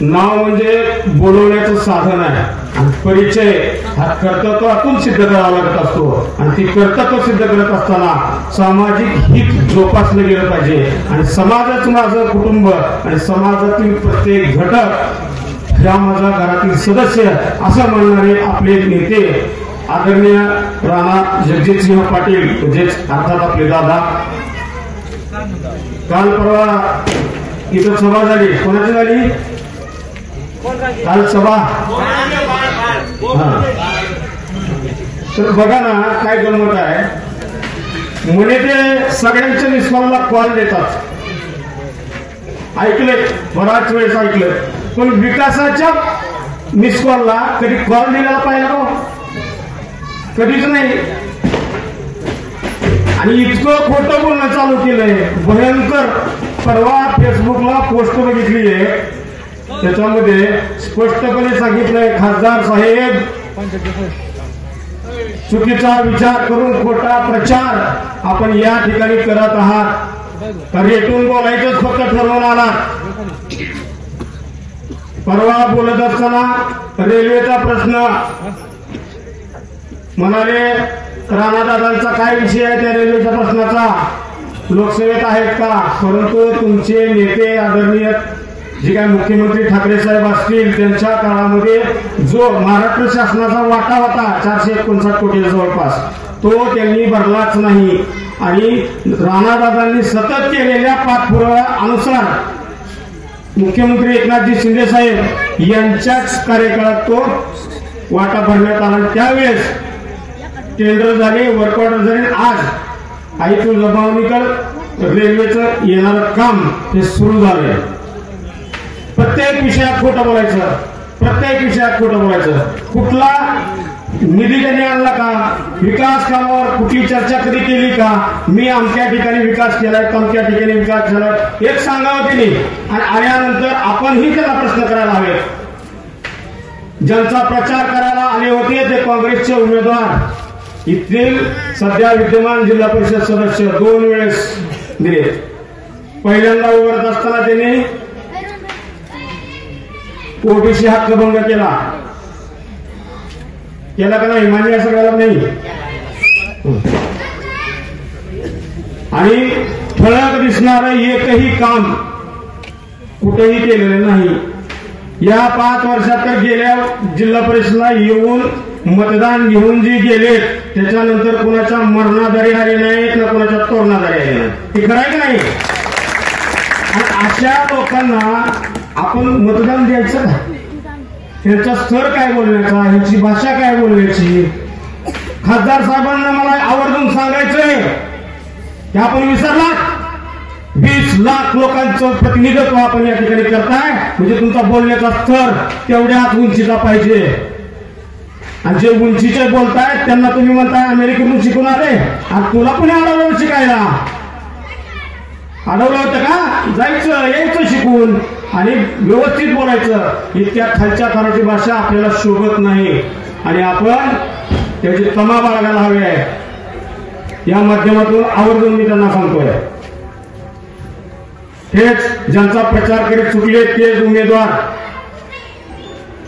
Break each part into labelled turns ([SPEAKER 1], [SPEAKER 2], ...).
[SPEAKER 1] नाव म्हणजे बोलवण्याचं साधन आहे, परिचय हा कर्तृत्वातून सिद्ध करावा लागत असतो आणि ती कर्तृत्व सिद्ध करत असताना सामाजिक हित जोपासलं गेलं पाहिजे आणि समाजाचं माझं कुटुंब आणि समाजातील प्रत्येक घटक ह्या माझ्या घरातील सदस्य असं म्हणणारे आपले नेते आदरणीय राणा जगजितसिंह पाटील म्हणजेच अर्थात आपले दादा. काल परवा इथं सभा झाली, कोणाची झाली काल सभा? तर बघा ना काय गंमत आहे, म्हणे ते सगळ्यांच्या मिसकॉलला कॉल देतात. ऐकलंय, बराच वेळेस ऐकलं, पण विकासाच्या मिसकॉलला कधी कॉल दिलेला पाहिजे हो? कधीच नाही. आणि इतकं खोटं बोलणं चालू केलंय भयंकर. परवा फेसबुकला पोस्ट बघितली आहे, त्याच्यामध्ये स्पष्टपणे सांगितलंय खासदार साहेब चुकीचा विचार करून खोटा प्रचार आपण या ठिकाणी करत आहात. रेटून बोलायचंच फक्त ठरवून आला. परवा बोलत असताना रेल्वेचा प्रश्न म्हणाले, राणादादांचा काय विषय आहे त्या रेल्वेच्या प्रश्नाचा, लोकसभेत आहेत का? परंतु तुमचे नेते आदरणीय जे काय मुख्यमंत्री ठाकरे साहेब असतील त्यांच्या काळामध्ये जो महाराष्ट्र शासनाचा वाटा होता 459 कोटी जवळपास, तो त्यांनी भरलाच नाही. आणि राणादादांनी सतत केलेल्या पाठपुराव्यानुसार मुख्यमंत्री एकनाथजी शिंदे साहेब यांच्याच कार्यकाळात तो वाटा भरण्यात आला. त्यावेळेस टेंडर झाले, वर्क ऑर्डर झाले. आज आई तू जबावणीकर रेल्वेचं येणारं काम हे सुरू झालंय. प्रत्येक विषयात खोटं बोलायचं, प्रत्येक विषयात खोटं बोलायचं. कुठला निधी त्यांनी आणला का? विकास कामावर कुठली चर्चा कधी केली का? मी आमच्या ठिकाणी विकास केलाय, तमक्या ठिकाणी विकास केलाय एक सांगावं त्यांनी. आणि आल्यानंतर आपणही त्याला प्रश्न करायला हवे. ज्यांचा प्रचार करायला आले होते ते काँग्रेसचे उमेदवार इथील सध्या विद्यमान जिल्हा परिषद सदस्य 2 वेळेस दिले. पहिल्यांदा उभारत असताना त्यांनी ओबीसी हक्कभंग केला का नाही? मान्य सगळ्याला नाही. आणि ठळक दिसणारं एकही काम कुठेही केलेलं नाही. या 5 वर्षात तर गेल्या जिल्हा परिषदला येऊन मतदान घेऊन जे गेले त्याच्यानंतर कोणाच्या मरणादारी आले नाहीत ना कोणाच्या तोरणादारी आले नाहीत. हे करायचं नाही. आणि अशा लोकांना आपण मतदान द्यायचं का? त्यांचा स्तर काय बोलण्याचा, ह्याची भाषा काय बोलण्याची? खासदार साहेबांना मला आवर्जून सांगायचंय की आपण विसरलात 20 लाख लोकांचं प्रतिनिधित्व आपण या ठिकाणी करताय, म्हणजे तुमचा बोलण्याचा स्तर तेवढ्याच उंचीचा पाहिजे. आणि जे उंचीचे बोलतायत त्यांना तुम्ही म्हणताय अमेरिकेतून शिकून आले, आणि तुला पण अडवलं शिकायला. अडवलं होतं का? जायचं यायचं शिकून आणि व्यवस्थित बोलायचं. इतक्या खालच्या थराची भाषा आपल्याला शोभत नाही आणि आपण त्याची तमा बाळगायला हवी आहे. या माध्यमातून आवर्जून मी त्यांना सांगतोय, हेच ज्यांचा प्रचार करीत सुटले तेच उमेदवार,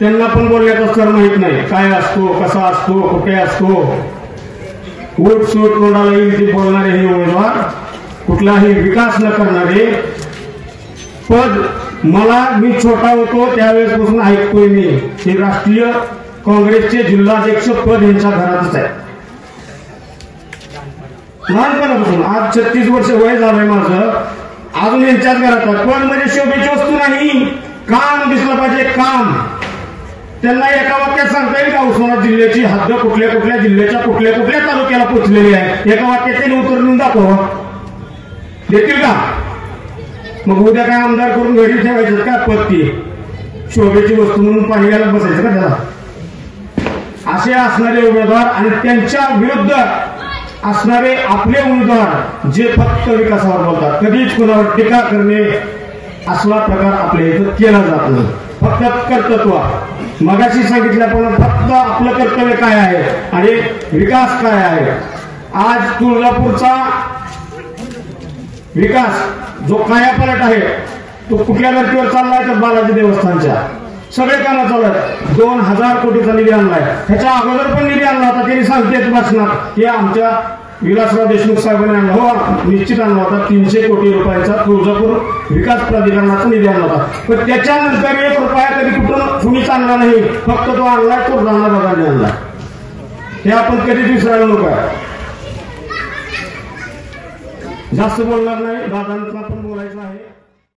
[SPEAKER 1] त्यांना पण बोलण्याचा स्तर माहित नाही. काय असतो, कसा असतो, कुठे असतो. उठ सूट तोंडाला येईल ते बोलणारे हे उमेदवार, कुठलाही विकास न करणारे. पद मी छोटा होतो त्यावेळेसपासून ऐकतोय मी, हे राष्ट्रीय काँग्रेसचे जिल्हाध्यक्ष पद यांच्या घरातच आहे. लहानपणापासून आज 36 वर्ष वय झालंय माझं, अजून यांच्याच घरात आहे. पद म्हणजे शोभेची वस्तू नाही, काम दिसलं पाहिजे, काम. त्यांना एका वाक्यात सांगता येईल का उस्मानाबाद जिल्ह्याची हद्द कुठल्या कुठल्या जिल्ह्याच्या कुठल्या कुठल्या तालुक्याला पोहोचलेली आहे? एका वाक्यात त्यांनी उत्तर देऊन दाखव. देतील का? मग उद्या काय आमदार करून घरी ठेवायचं का? पद ती शोभेची वस्तू म्हणून पाणी घालत बसायचं का त्याला? असे असणारे उमेदवार आणि त्यांच्या विरुद्ध असणारे आपले उमेदवार जे फक्त विकासावर बोलतात, कधीच कोणावर टीका करणे असला प्रकार आपल्या इथं केला जात नाही. फक्त कर्तृत्व मगाशी सांगितल्याप्रमाणे फक्त आपलं कर्तव्य काय आहे आणि विकास काय आहे. आज तुळजापूरचा विकास जो कायापालट आहे तो कुठल्या धर्तीवर चाललाय तर बालाजी देवस्थानच्या सगळे कामं चालू आहेत. 2000 कोटीचा निधी आणलाय. ह्याच्या अगोदर पण निधी आणला होता. त्यांनी सांगते भाषणात की आमच्या विलासराव देशमुख साहेबांनी आणला. हो, निश्चित आणला होता. 300 कोटी रुपयाचा तुळजापूर विकास प्राधिकरणाचा निधी आणला होता. पण त्याच्यानंतर 1 रुपया कधी कुठून कुणीच आणला नाही. फक्त तो आणलाय तो राणादादांनी आणला. हे आपण कधीच विसरायला नको आहे. जास्त बोलणार नाही, दादांना पण बोलायचं आहे.